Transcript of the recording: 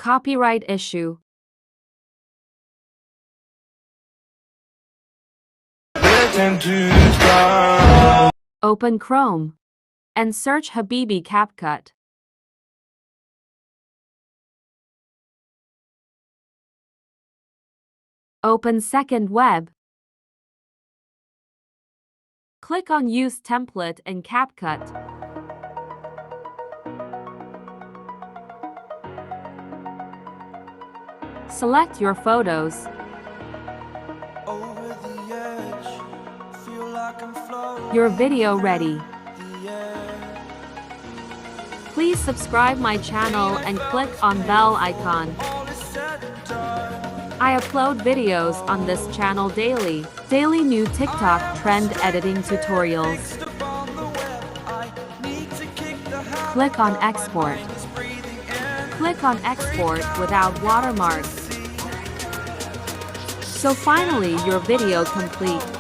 Copyright issue. Open Chrome and search Habibi Capcut. Open Second Web. Click on Use Template in Capcut. Select your photos. Your video ready. Please subscribe my channel and click on bell icon. I upload videos on this channel daily. Daily new TikTok trend editing tutorials. Click on Export. Click on Export without watermark. So finally your video complete.